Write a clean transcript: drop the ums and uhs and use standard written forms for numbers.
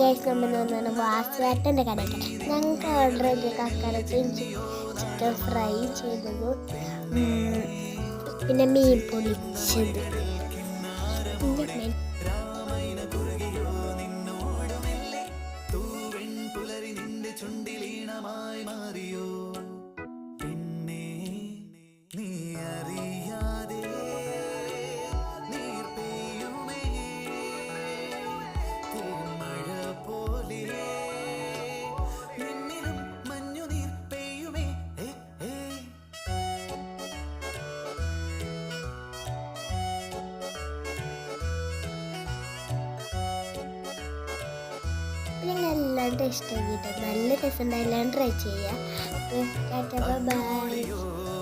Guys നമ്മൾ വന്നാണ് വാസുവേട്ടൻ്റെ കടയ്ക്ക്. ഞങ്ങൾക്ക് ഓർഡർ ചെയ്ത് കക്കറച്ചും ചിക്കൻ ഫ്രൈ ചെയ്തത്, പിന്നെ മീൻ പൊളിച്ചത്. എല്ലാവരും ഇഷ്ടമാക്കിയിട്ട് നല്ല രസമുണ്ട്. എല്ലാവരും ട്രൈ ചെയ്യുക. ബൈ.